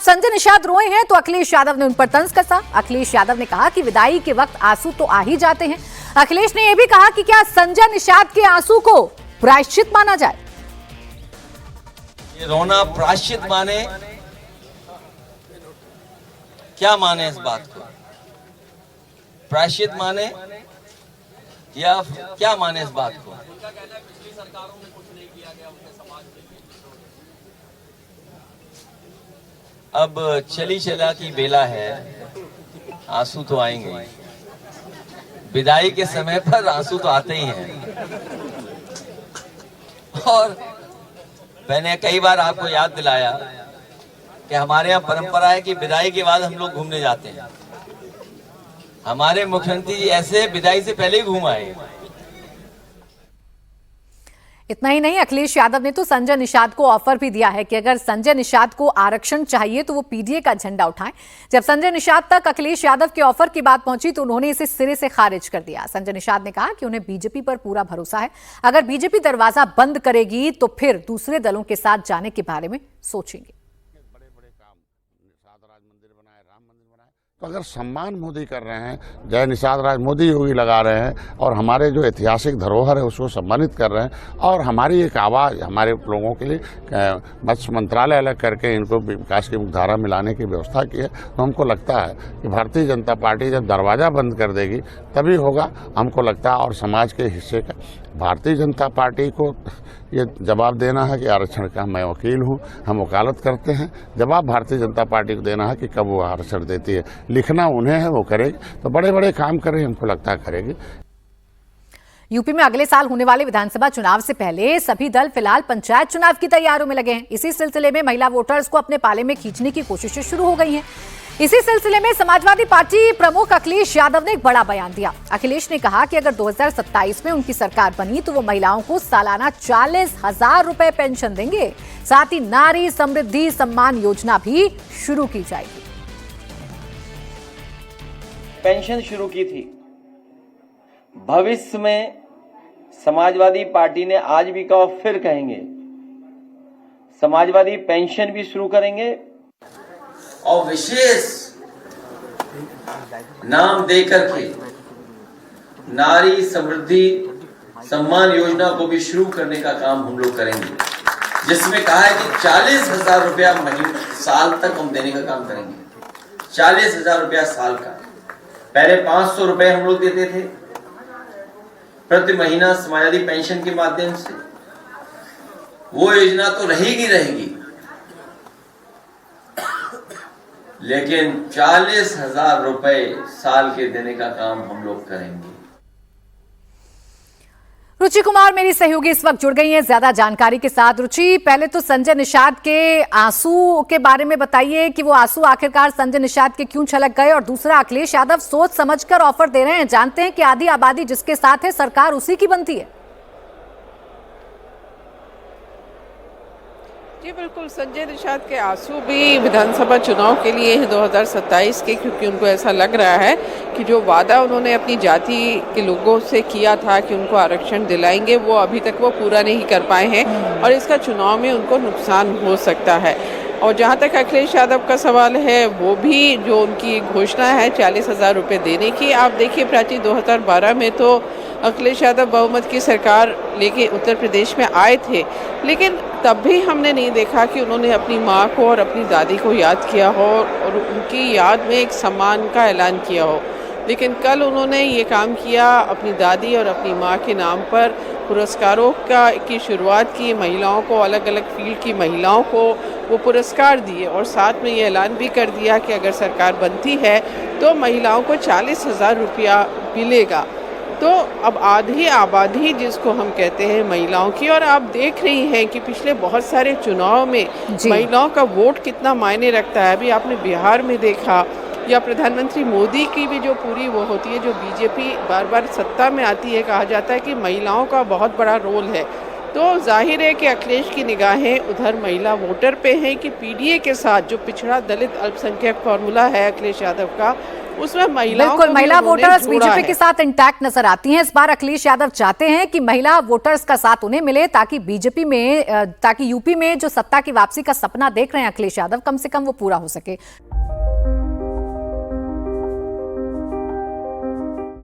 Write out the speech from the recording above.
संजय निषाद रोए हैं तो अखिलेश यादव ने उन पर तंज कसा। अखिलेश यादव ने कहा कि विदाई के वक्त आंसू तो आ ही जाते हैं। अखिलेश ने यह भी कहा कि क्या संजय निषाद के आंसू को प्रायश्चित माना जाए। ये रोना प्रायश्चित माने, क्या माने इस बात को? प्रायश्चित माने या क्या माने इस बात को? अब चली चला की बेला है, आंसू तो आएंगे। विदाई के समय पर आंसू तो आते ही हैं। और मैंने कई बार आपको याद दिलाया कि हमारे यहाँ परंपरा है कि विदाई के बाद हम लोग घूमने जाते हैं। हमारे मुख्यमंत्री जी ऐसे विदाई से पहले ही घूम आए। इतना ही नहीं, अखिलेश यादव ने तो संजय निषाद को ऑफर भी दिया है कि अगर संजय निषाद को आरक्षण चाहिए तो वो पीडीए का झंडा उठाएं। जब संजय निषाद तक अखिलेश यादव के ऑफर की बात पहुंची तो उन्होंने इसे सिरे से खारिज कर दिया। संजय निषाद ने कहा कि उन्हें बीजेपी पर पूरा भरोसा है, अगर बीजेपी दरवाजा बंद करेगी तो फिर दूसरे दलों के साथ जाने के बारे में सोचेंगे। तो अगर सम्मान मोदी कर रहे हैं, जय निषाद राज मोदी योगी लगा रहे हैं और हमारे जो ऐतिहासिक धरोहर है उसको सम्मानित कर रहे हैं और हमारी एक आवाज़ हमारे लोगों के लिए मत्स्य मंत्रालय अलग करके इनको विकास की मुख्यधारा मिलाने की व्यवस्था की है, तो हमको लगता है कि भारतीय जनता पार्टी जब दरवाज़ा बंद कर देगी तभी होगा। हमको लगता है और समाज के हिस्से का भारतीय जनता पार्टी को ये जवाब देना है कि आरक्षण का मैं वकील हूँ, हम वकालत करते हैं। जवाब भारतीय जनता पार्टी को देना है कि कब वो आरक्षण देती है। लिखना उन्हें है, वो करेगी। तो बड़े बड़े काम करें, हमको लगता है करेगी। यूपी में अगले साल होने वाले विधानसभा चुनाव से पहले सभी दल फिलहाल पंचायत चुनाव की तैयारियों में लगे हैं। इसी सिलसिले में महिला वोटर्स को अपने पाले में खींचने की कोशिशें शुरू हो गई हैं। इसी सिलसिले में समाजवादी पार्टी प्रमुख अखिलेश यादव ने एक बड़ा बयान दिया। अखिलेश ने कहा कि अगर 2027 में उनकी सरकार बनी तो वो महिलाओं को सालाना 40,000 रुपए पेंशन देंगे। साथ ही नारी समृद्धि सम्मान योजना भी शुरू की जाएगी। पेंशन शुरू की थी। भविष्य में समाजवादी पार्टी ने आज भी कहा, फिर कहेंगे, समाजवादी पेंशन भी शुरू करेंगे और विशेष नाम देकर के नारी समृद्धि सम्मान योजना को भी शुरू करने का काम हम लोग करेंगे, जिसमें कहा है कि 40,000 रुपया महीने साल तक हम देने का काम करेंगे। 40,000 रुपया साल का। पहले 500 रुपए हम लोग देते थे प्रति महीना समाजवादी पेंशन के माध्यम से। वो योजना तो रहेगी, लेकिन 40,000 रुपए साल के देने का काम हम लोग करेंगे। रुचि कुमार मेरी सहयोगी इस वक्त जुड़ गई हैं ज्यादा जानकारी के साथ। रुचि, पहले तो संजय निषाद के आंसू के बारे में बताइए कि वो आंसू आखिरकार संजय निषाद के क्यों छलक गए, और दूसरा, अखिलेश यादव सोच समझकर ऑफर दे रहे हैं। जानते हैं कि आधी आबादी जिसके साथ है सरकार उसी की बनती है। जी बिल्कुल, संजय निषाद के आंसू भी विधानसभा चुनाव के लिए हैं 2027 के, क्योंकि उनको ऐसा लग रहा है कि जो वादा उन्होंने अपनी जाति के लोगों से किया था कि उनको आरक्षण दिलाएंगे, वो अभी तक वो पूरा नहीं कर पाए हैं और इसका चुनाव में उनको नुकसान हो सकता है। और जहाँ तक अखिलेश यादव का सवाल है, वो भी जो उनकी घोषणा है 40,000 रुपये देने की, आप देखिए प्राची 2012 में तो अखिलेश यादव बहुमत की सरकार लेके उत्तर प्रदेश में आए थे, लेकिन तब भी हमने नहीं देखा कि उन्होंने अपनी माँ को और अपनी दादी को याद किया हो और उनकी याद में एक सम्मान का ऐलान किया हो। लेकिन कल उन्होंने ये काम किया, अपनी दादी और अपनी माँ के नाम पर पुरस्कारों की शुरुआत की। महिलाओं को, अलग अलग फील्ड की महिलाओं को वो पुरस्कार दिए और साथ में ये ऐलान भी कर दिया कि अगर सरकार बनती है तो महिलाओं को 40,000 रुपया मिलेगा। तो अब आधी आबादी जिसको हम कहते हैं महिलाओं की, और आप देख रही हैं कि पिछले बहुत सारे चुनाव में महिलाओं का वोट कितना मायने रखता है। अभी आपने बिहार में देखा, या प्रधानमंत्री मोदी की भी जो पूरी वो होती है, जो बीजेपी बार बार सत्ता में आती है, कहा जाता है कि महिलाओं का बहुत बड़ा रोल है। तो जाहिर है कि अखिलेश की निगाहें उधर महिला वोटर पे हैं कि पीडीए के साथ जो पिछड़ा दलित अल्पसंख्यक फॉर्मूला है अखिलेश यादव का, उसमें महिलाओं बिल्कुल, को महिला भी उन्होंने वोटर्स जोड़ा बीजेपी है। के साथ इंटैक्ट नजर आती हैं। इस बार अखिलेश यादव चाहते हैं कि महिला वोटर्स का साथ उन्हें मिले ताकि बीजेपी में ताकि यूपी में जो सत्ता की वापसी का सपना देख रहे हैं अखिलेश यादव, कम से कम वो पूरा हो सके।